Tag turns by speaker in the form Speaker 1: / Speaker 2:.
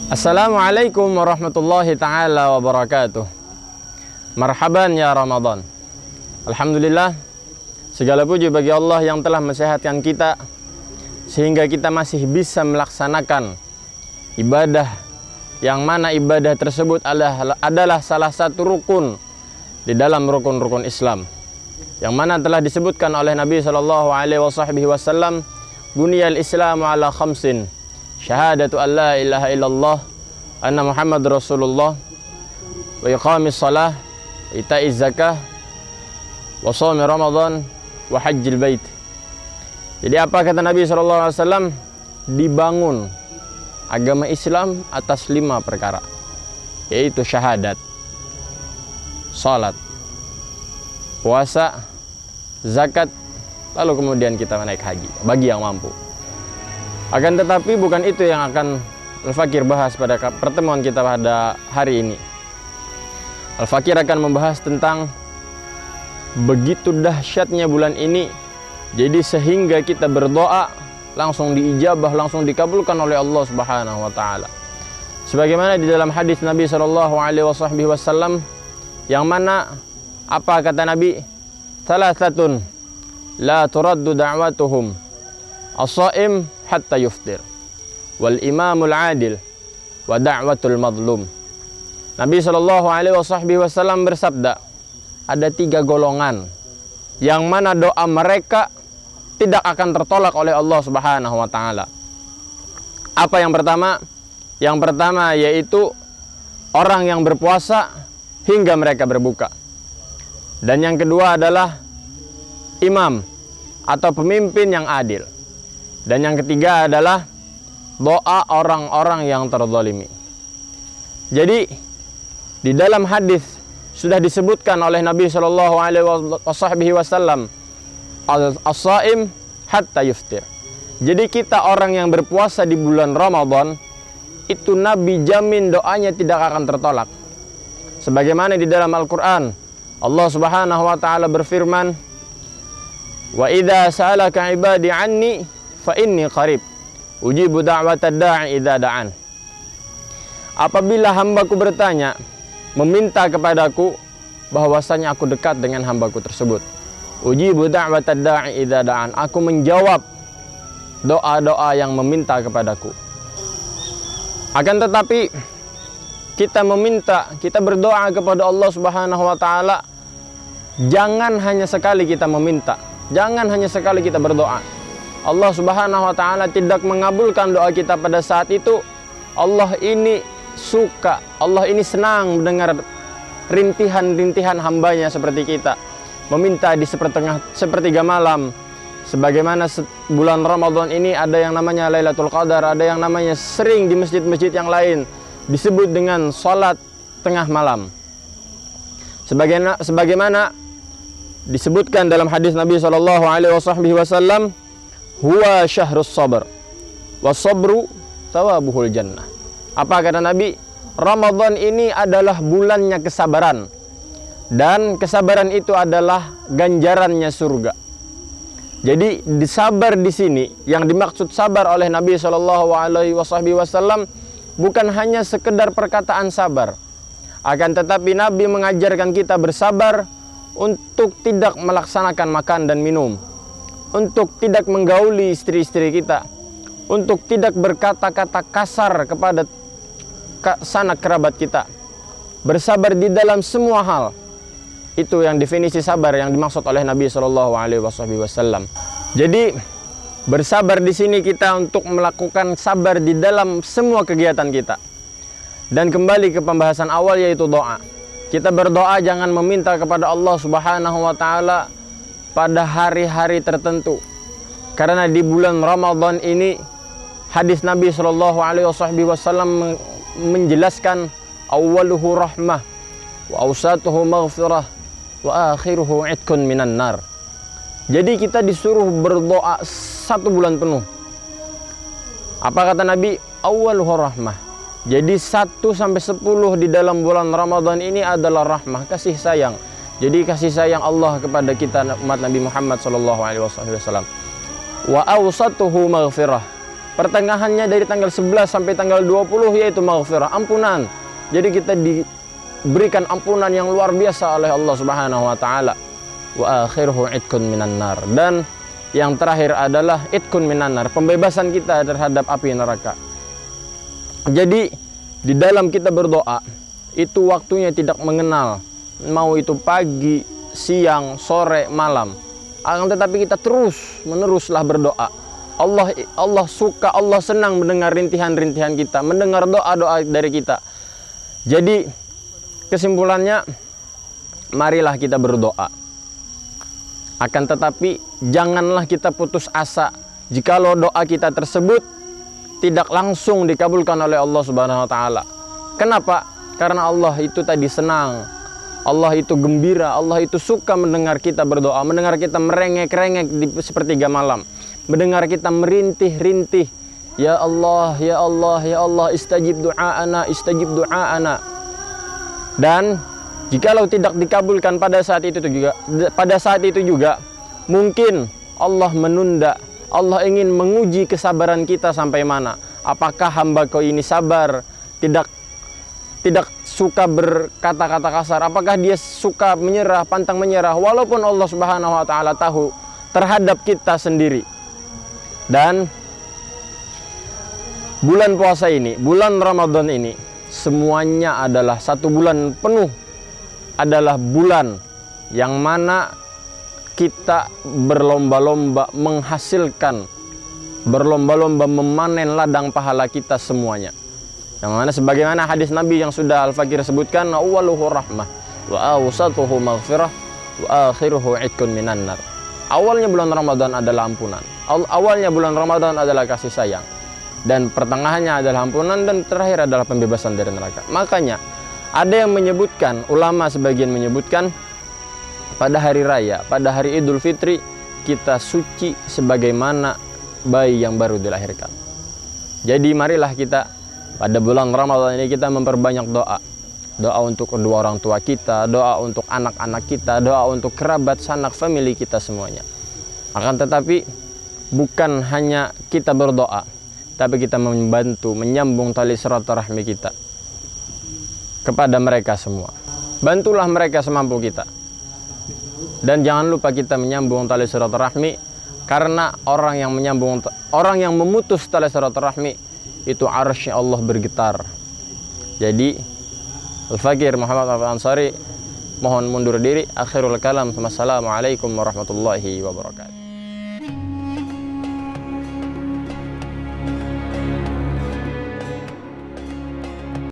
Speaker 1: Assalamualaikum warahmatullahi ta'ala wabarakatuh. Marhaban ya Ramadan. Alhamdulillah, segala puji bagi Allah yang telah mensehatkan kita sehingga kita masih bisa melaksanakan ibadah, yang mana ibadah tersebut adalah salah satu rukun di dalam rukun-rukun Islam, yang mana telah disebutkan oleh Nabi SAW, buniyal Islamu ala khamsin, syahadatu an la ilaha illallah anna Muhammad Rasulullah, wa iqamis salah, wa ita'iz zakah, wa shaumi Ramadan, wa hajjil bait. Jadi apa kata Nabi SAW? Dibangun agama Islam atas 5 perkara, yaitu syahadat, salat, puasa, zakat, lalu kemudian kita naik haji bagi yang mampu. Akan tetapi bukan itu yang akan Al-Fakir bahas pada pertemuan kita pada hari ini. Al-Fakir akan membahas tentang begitu dahsyatnya bulan ini, jadi sehingga kita berdoa langsung diijabah, langsung dikabulkan oleh Allah Subhanahu wa taala. Sebagaimana di dalam hadis Nabi SAW, yang mana apa kata Nabi? Thalathatun la turaddu da'watuhum as-shaim hatta yuftir, wal imamul adil, wa da'watul madlum. Nabi SAW bersabda, ada 3 golongan yang mana doa mereka tidak akan tertolak oleh Allah Subhanahu wa taala. Apa yang pertama? Yang pertama yaitu orang yang berpuasa hingga mereka berbuka. Dan yang kedua adalah imam atau pemimpin yang adil. Dan yang ketiga adalah doa orang-orang yang terzalimi. Jadi di dalam hadis sudah disebutkan oleh Nabi SAW, as-shaim hatta yuftir. Jadi kita orang yang berpuasa di bulan Ramadan, itu Nabi jamin doanya tidak akan tertolak. Sebagaimana di dalam Al-Quran, Allah Subhanahu wa taala berfirman, wa idza sa'alaka ibadi anni fa inni qarib ujibu da'watad da'i idza da'an. Apabila hambaku bertanya, meminta kepadaku, bahwasanya aku dekat dengan hambaku tersebut. Ujibu da'watad da'i idza da'an. Aku menjawab doa-doa yang meminta kepadaku. Akan tetapi kita meminta, kita berdoa kepada Allah Subhanahu wa taala, jangan hanya sekali kita meminta, jangan hanya sekali kita berdoa. Allah Subhanahu wa taala tidak mengabulkan doa kita pada saat itu. Allah ini suka, Allah ini senang mendengar rintihan-rintihan hambanya seperti kita meminta di sepertiga malam. Sebagaimana bulan Ramadan ini ada yang namanya Lailatul Qadar, ada yang namanya sering di masjid-masjid yang lain disebut dengan salat tengah malam. Sebagaimana disebutkan dalam hadis Nabi SAW, huwa syahrus sabr, was-sabru thawabuhul jannah. Apa kata Nabi? Ramadan ini adalah bulannya kesabaran, dan kesabaran itu adalah ganjarannya surga. Jadi disabar di sini, yang dimaksud sabar oleh Nabi SAW bukan hanya sekedar perkataan sabar, akan tetapi Nabi mengajarkan kita bersabar untuk tidak melaksanakan makan dan minum, untuk tidak menggauli istri-istri kita, untuk tidak berkata-kata kasar kepada sanak kerabat kita. Bersabar di dalam semua hal. Itu yang definisi sabar yang dimaksud oleh Nabi SAW. Jadi bersabar di sini kita untuk melakukan sabar di dalam semua kegiatan kita. Dan kembali ke pembahasan awal, yaitu doa. Kita berdoa jangan meminta kepada Allah Subhanahu wa taala pada hari-hari tertentu. Karena di bulan Ramadan ini hadis Nabi SAW menjelaskan awwaluhu rahmah, wa awsatuhu maghfirah, wa akhiruhu itqun minan nar. Jadi kita disuruh berdoa 1 bulan penuh. Apa kata Nabi? Awwaluhu rahmah. Jadi 1 sampai 10 di dalam bulan Ramadan ini adalah rahmah, kasih sayang. Jadi kasih sayang Allah kepada kita umat Nabi Muhammad SAW. Wa awsatuhu maghfirah. Pertengahannya dari tanggal 11 sampai tanggal 20 yaitu maghfirah, ampunan. Jadi kita diberikan ampunan yang luar biasa oleh Allah Subhanahu wa taala. Wa akhiruhu itqun minan nar. Dan yang terakhir adalah itqun minan nar, pembebasan kita terhadap api neraka. Jadi di dalam kita berdoa itu waktunya tidak mengenal, mau itu pagi, siang, sore, malam. Akan tetapi kita terus meneruslah berdoa. Allah suka, Allah senang mendengar rintihan-rintihan kita, mendengar doa-doa dari kita. Jadi kesimpulannya, marilah kita berdoa. Akan tetapi janganlah kita putus asa jikalau doa kita tersebut tidak langsung dikabulkan oleh Allah Subhanahu wa taala. Kenapa? Karena Allah itu tadi senang, Allah itu gembira, Allah itu suka mendengar kita berdoa, mendengar kita merengek-rengek di sepertiga malam, mendengar kita merintih-rintih, ya Allah, ya Allah, ya Allah, istajib du'aana, istajib du'aana. Dan jikalau tidak dikabulkan pada saat itu juga, mungkin Allah menunda, Allah ingin menguji kesabaran kita sampai mana. Apakah hamba kau ini sabar, tidak suka berkata-kata kasar, apakah dia suka menyerah, pantang menyerah, walaupun Allah Subhanahu wa taala tahu terhadap kita sendiri. Dan bulan puasa ini, bulan Ramadan ini, semuanya adalah satu bulan penuh, adalah bulan yang mana kita berlomba-lomba menghasilkan, berlomba-lomba memanen ladang pahala kita semuanya. Yang mana sebagaimana hadis Nabi yang sudah Al-Fakir sebutkan, awwaluhu rahmah wa awsatuhu maghfirah wa akhiruhu itqun minan nar. Awalnya bulan Ramadan adalah ampunan, awalnya bulan Ramadan adalah kasih sayang, dan pertengahannya adalah ampunan, dan terakhir adalah pembebasan dari neraka. Makanya ada yang menyebutkan, ulama sebagian menyebutkan, pada hari raya, pada hari Idul Fitri, kita suci sebagaimana bayi yang baru dilahirkan. Jadi marilah kita pada bulan Ramadan ini kita memperbanyak doa. Doa untuk kedua orang tua kita, doa untuk anak-anak kita, doa untuk kerabat, sanak, family kita semuanya. Akan tetapi bukan hanya kita berdoa, tapi kita membantu, menyambung tali silaturahmi kita kepada mereka semua. Bantulah mereka semampu kita. Dan jangan lupa kita menyambung tali silaturahmi, karena orang yang memutus tali silaturahmi itu arsy Allah bergetar. Jadi Al-Fakir Muhammad Al-Ansari mohon mundur diri. Akhirul kalam. Wassalamualaikum warahmatullahi wabarakatuh.